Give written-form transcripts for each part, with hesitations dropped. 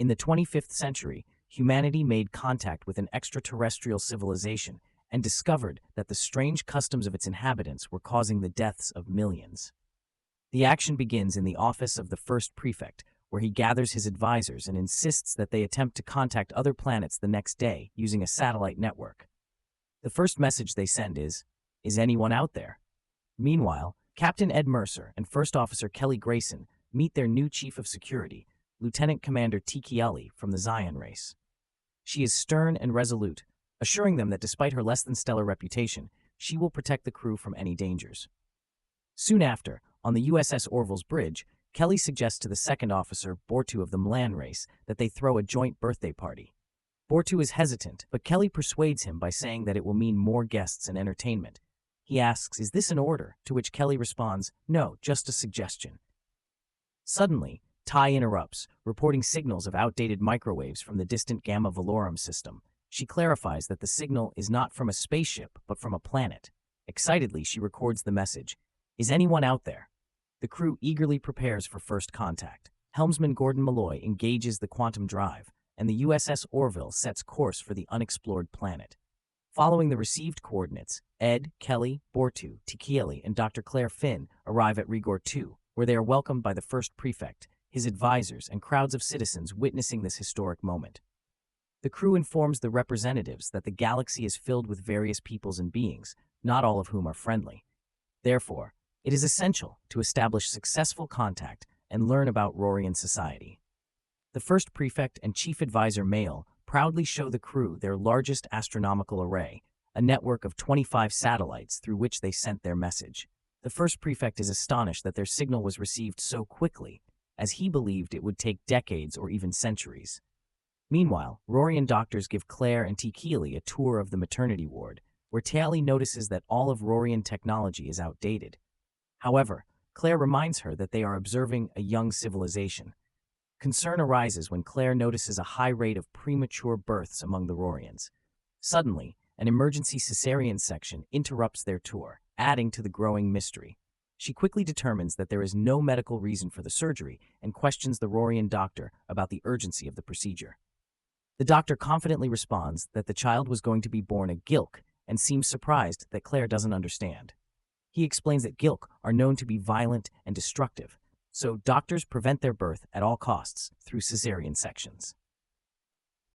In the 25th century, humanity made contact with an extraterrestrial civilization and discovered that the strange customs of its inhabitants were causing the deaths of millions. The action begins in the office of the first prefect, where he gathers his advisors and insists that they attempt to contact other planets the next day using a satellite network. The first message they send is anyone out there? Meanwhile, Captain Ed Mercer and First Officer Kelly Grayson meet their new Chief of Security, Lieutenant Commander Tiki from the Zion race. She is stern and resolute, assuring them that despite her less-than-stellar reputation, she will protect the crew from any dangers. Soon after, on the USS Orville's bridge, Kelly suggests to the second officer, Buru of the Mlan race, that they throw a joint birthday party. Buru is hesitant, but Kelly persuades him by saying that it will mean more guests and entertainment. He asks, "Is this an order?" To which Kelly responds, "No, just a suggestion." Suddenly, Ty interrupts, reporting signals of outdated microwaves from the distant Gamma Velorum system. She clarifies that the signal is not from a spaceship, but from a planet. Excitedly, she records the message, "Is anyone out there?" The crew eagerly prepares for first contact. Helmsman Gordon Malloy engages the quantum drive, and the USS Orville sets course for the unexplored planet. Following the received coordinates, Ed, Kelly, Buru, Tiki, and Dr. Claire Finn arrive at Regor 2, where they are welcomed by the first prefect, his advisors, and crowds of citizens witnessing this historic moment. The crew informs the representatives that the galaxy is filled with various peoples and beings, not all of whom are friendly. Therefore, it is essential to establish successful contact and learn about Rorian society. The first prefect and chief advisor Mail proudly show the crew their largest astronomical array, a network of 25 satellites through which they sent their message. The first prefect is astonished that their signal was received so quickly, as he believed it would take decades or even centuries. Meanwhile, Rorian doctors give Claire and Tiki a tour of the maternity ward, where Tali notices that all of Rorian technology is outdated. However, Claire reminds her that they are observing a young civilization. Concern arises when Claire notices a high rate of premature births among the Rorians. Suddenly, an emergency cesarean section interrupts their tour, adding to the growing mystery. She quickly determines that there is no medical reason for the surgery and questions the Rorian doctor about the urgency of the procedure. The doctor confidently responds that the child was going to be born a Gilk and seems surprised that Claire doesn't understand. He explains that Gilk are known to be violent and destructive, so doctors prevent their birth at all costs through cesarean sections.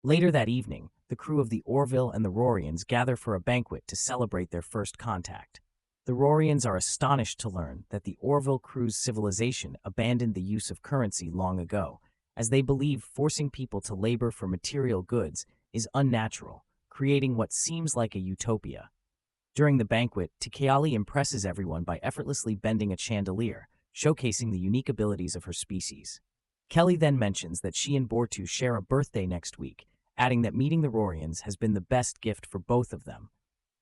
Later that evening, the crew of the Orville and the Rorians gather for a banquet to celebrate their first contact. The Rorians are astonished to learn that the Orville crew's civilization abandoned the use of currency long ago, as they believe forcing people to labor for material goods is unnatural, creating what seems like a utopia. During the banquet, Tiki impresses everyone by effortlessly bending a chandelier, showcasing the unique abilities of her species. Kelly then mentions that she and Buru share a birthday next week, adding that meeting the Rorians has been the best gift for both of them.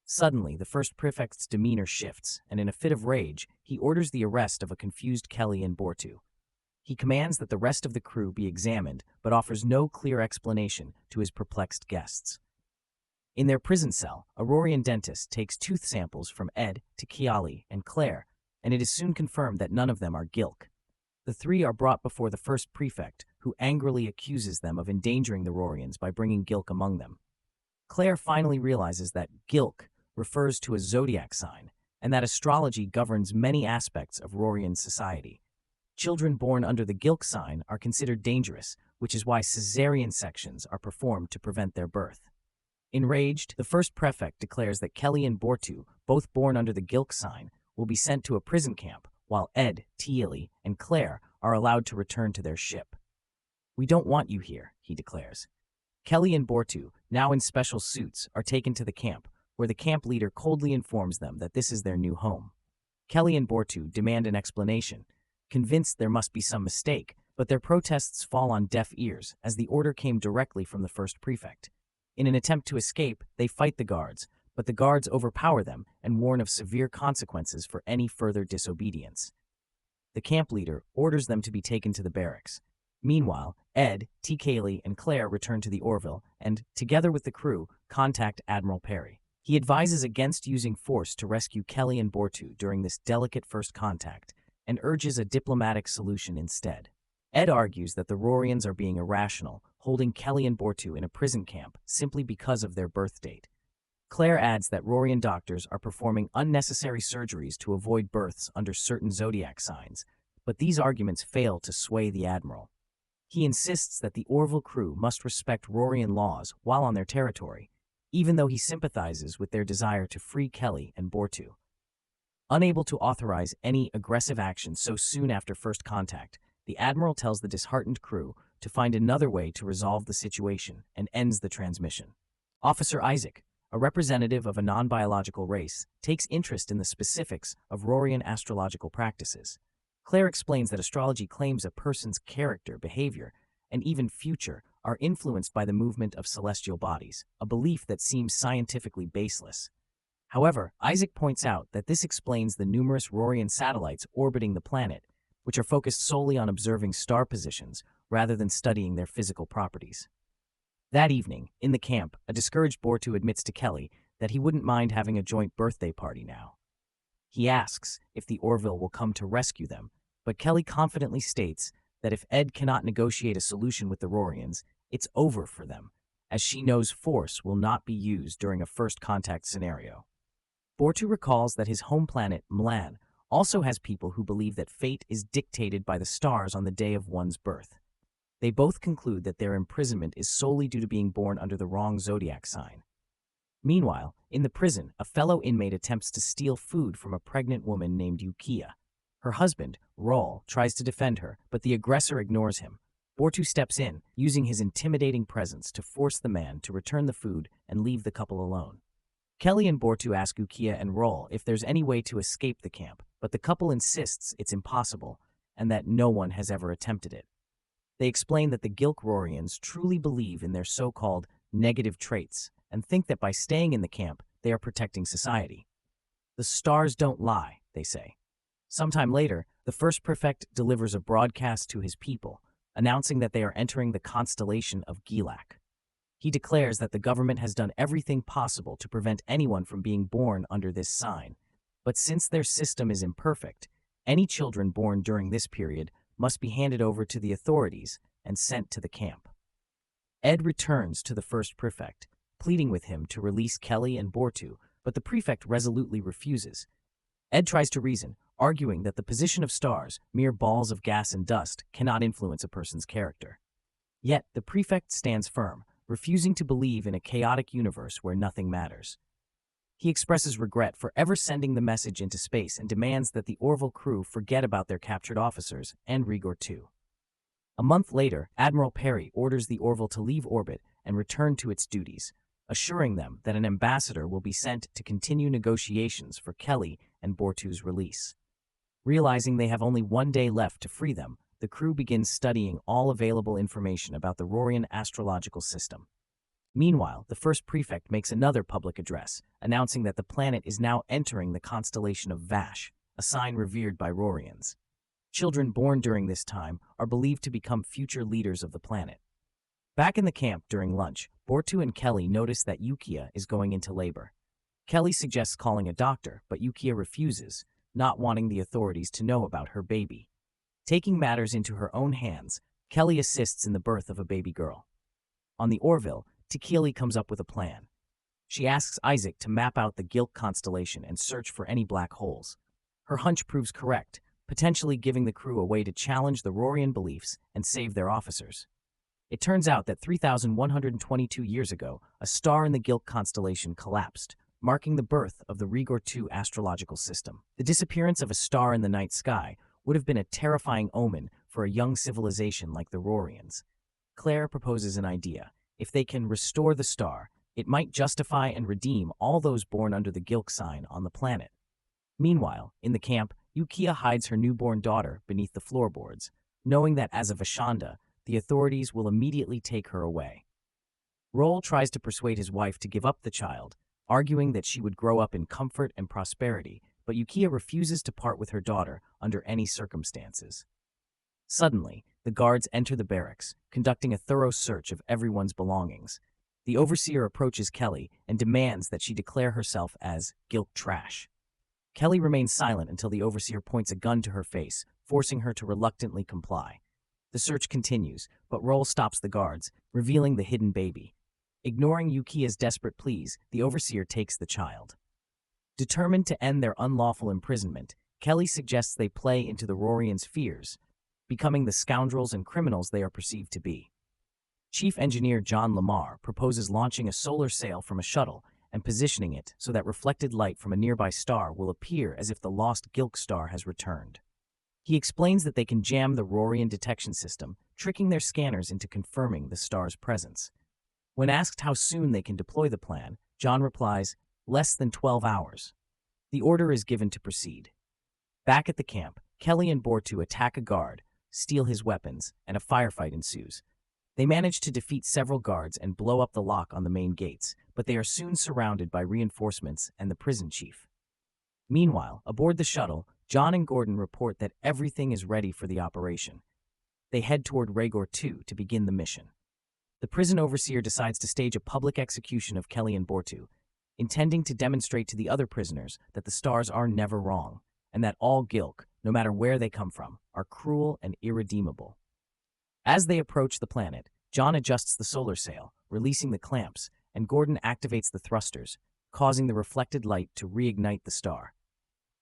Suddenly, the first prefect's demeanor shifts, and in a fit of rage, he orders the arrest of a confused Kelly and Buru. He commands that the rest of the crew be examined, but offers no clear explanation to his perplexed guests. In their prison cell, a Rorian dentist takes tooth samples from Ed, Tiki, and Claire, and it is soon confirmed that none of them are Gilk. The three are brought before the first prefect, who angrily accuses them of endangering the Rorians by bringing Gilk among them. Claire finally realizes that Gilk refers to a zodiac sign, and that astrology governs many aspects of Rorian society. Children born under the Gilk sign are considered dangerous, which is why cesarean sections are performed to prevent their birth. Enraged, the first prefect declares that Kelly and Buru, both born under the Gilk sign, will be sent to a prison camp, while Ed, Tili, and Claire are allowed to return to their ship. "We don't want you here," he declares. Kelly and Buru, now in special suits, are taken to the camp, where the camp leader coldly informs them that this is their new home. Kelly and Buru demand an explanation, convinced there must be some mistake, but their protests fall on deaf ears as the order came directly from the first prefect. In an attempt to escape, they fight the guards, but the guards overpower them and warn of severe consequences for any further disobedience. The camp leader orders them to be taken to the barracks. Meanwhile, Ed, T. Cayley, and Claire return to the Orville and, together with the crew, contact Admiral Perry. He advises against using force to rescue Kelly and Buru during this delicate first contact and urges a diplomatic solution instead. Ed argues that the Rorians are being irrational, holding Kelly and Bortu in a prison camp simply because of their birth date. Claire adds that Rorian doctors are performing unnecessary surgeries to avoid births under certain zodiac signs, but these arguments fail to sway the Admiral. He insists that the Orville crew must respect Rorian laws while on their territory, even though he sympathizes with their desire to free Kelly and Bortu. Unable to authorize any aggressive action so soon after first contact, the Admiral tells the disheartened crew to find another way to resolve the situation and ends the transmission. Officer Isaac, a representative of a non-biological race, takes interest in the specifics of Rorian astrological practices. Claire explains that astrology claims a person's character, behavior, and even future are influenced by the movement of celestial bodies, a belief that seems scientifically baseless. However, Isaac points out that this explains the numerous Rorian satellites orbiting the planet, which are focused solely on observing star positions rather than studying their physical properties. That evening, in the camp, a discouraged Bortu admits to Kelly that he wouldn't mind having a joint birthday party now. He asks if the Orville will come to rescue them, but Kelly confidently states that if Ed cannot negotiate a solution with the Rorians, it's over for them, as she knows force will not be used during a first contact scenario. Bortu recalls that his home planet, Mlan, also has people who believe that fate is dictated by the stars on the day of one's birth. They both conclude that their imprisonment is solely due to being born under the wrong zodiac sign. Meanwhile, in the prison, a fellow inmate attempts to steal food from a pregnant woman named Yukiya. Her husband, Raul, tries to defend her, but the aggressor ignores him. Bortu steps in, using his intimidating presence to force the man to return the food and leave the couple alone. Kelly and Bortu ask Yukiya and Raul if there's any way to escape the camp, but the couple insists it's impossible and that no one has ever attempted it. They explain that the Gilk-Rorians truly believe in their so-called negative traits and think that by staying in the camp, they are protecting society. The stars don't lie, they say. Sometime later, the first prefect delivers a broadcast to his people, announcing that they are entering the constellation of Gilak. He declares that the government has done everything possible to prevent anyone from being born under this sign, but since their system is imperfect, any children born during this period must be handed over to the authorities and sent to the camp. Ed returns to the first prefect, pleading with him to release Kelly and Bortu, but the prefect resolutely refuses. Ed tries to reason, arguing that the position of stars, mere balls of gas and dust, cannot influence a person's character. Yet, the prefect stands firm, refusing to believe in a chaotic universe where nothing matters. He expresses regret for ever sending the message into space and demands that the Orville crew forget about their captured officers, and Regor too. A month later, Admiral Perry orders the Orville to leave orbit and return to its duties, assuring them that an ambassador will be sent to continue negotiations for Kelly and Bortu's release. Realizing they have only one day left to free them, the crew begins studying all available information about the Rorian astrological system. Meanwhile, the first prefect makes another public address, announcing that the planet is now entering the constellation of Vash, a sign revered by Rorians. Children born during this time are believed to become future leaders of the planet. Back in the camp during lunch, Bortu and Kelly notice that Yukiya is going into labor. Kelly suggests calling a doctor, but Yukiya refuses, not wanting the authorities to know about her baby. Taking matters into her own hands, Kelly assists in the birth of a baby girl. On the Orville, Tikili comes up with a plan. She asks Isaac to map out the Gilk constellation and search for any black holes. Her hunch proves correct, potentially giving the crew a way to challenge the Rorian beliefs and save their officers. It turns out that 3,122 years ago, a star in the Gilk constellation collapsed, marking the birth of the Regor II astrological system. The disappearance of a star in the night sky would have been a terrifying omen for a young civilization like the Rorians. Claire proposes an idea. If they can restore the star, it might justify and redeem all those born under the Gilk sign on the planet. Meanwhile, in the camp, Yukiya hides her newborn daughter beneath the floorboards, knowing that as a Vashanda, the authorities will immediately take her away. Raul tries to persuade his wife to give up the child, arguing that she would grow up in comfort and prosperity, but Yukiya refuses to part with her daughter under any circumstances. Suddenly, the guards enter the barracks, conducting a thorough search of everyone's belongings. The overseer approaches Kelly and demands that she declare herself as Gilk trash. Kelly remains silent until the overseer points a gun to her face, forcing her to reluctantly comply. The search continues, but Roll stops the guards, revealing the hidden baby. Ignoring Yukia's desperate pleas, the overseer takes the child. Determined to end their unlawful imprisonment, Kelly suggests they play into the Rorians' fears, becoming the scoundrels and criminals they are perceived to be. Chief Engineer John Lamar proposes launching a solar sail from a shuttle and positioning it so that reflected light from a nearby star will appear as if the lost Gilk star has returned. He explains that they can jam the Rorian detection system, tricking their scanners into confirming the star's presence. When asked how soon they can deploy the plan, John replies, "Less than 12 hours." The order is given to proceed. Back at the camp, Kelly and Buru attack a guard, steal his weapons, and a firefight ensues. They manage to defeat several guards and blow up the lock on the main gates, but they are soon surrounded by reinforcements and the prison chief. Meanwhile, aboard the shuttle, John and Gordon report that everything is ready for the operation. They head toward Regor 2 to begin the mission. The prison overseer decides to stage a public execution of Kelly and Buru, intending to demonstrate to the other prisoners that the stars are never wrong, and that all Gilk, no matter where they come from, are cruel and irredeemable. As they approach the planet, John adjusts the solar sail, releasing the clamps, and Gordon activates the thrusters, causing the reflected light to reignite the star.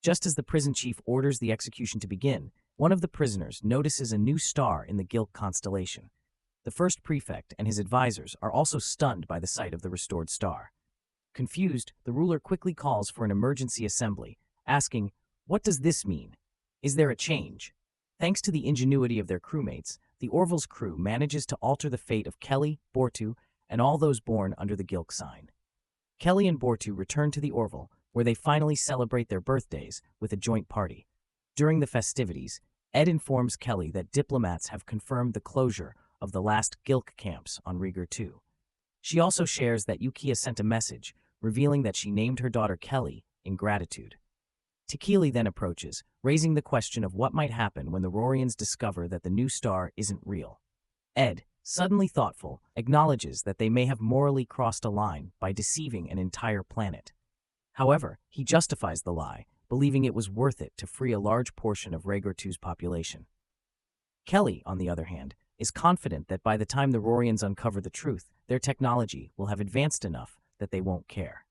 Just as the prison chief orders the execution to begin, one of the prisoners notices a new star in the Gilk constellation. The first prefect and his advisors are also stunned by the sight of the restored star. Confused, the ruler quickly calls for an emergency assembly, asking, "What does this mean? Is there a change?" Thanks to the ingenuity of their crewmates, the Orville's crew manages to alter the fate of Kelly, Buru, and all those born under the Gilk sign. Kelly and Buru return to the Orville, where they finally celebrate their birthdays with a joint party. During the festivities, Ed informs Kelly that diplomats have confirmed the closure of the last Gilk camps on Regor 2. She also shares that Yukia sent a message, revealing that she named her daughter Kelly in gratitude. Tequili then approaches, raising the question of what might happen when the Rorians discover that the new star isn't real. Ed, suddenly thoughtful, acknowledges that they may have morally crossed a line by deceiving an entire planet. However, he justifies the lie, believing it was worth it to free a large portion of Regor 2's population. Kelly, on the other hand, is confident that by the time the Rorians uncover the truth, their technology will have advanced enough that they won't care.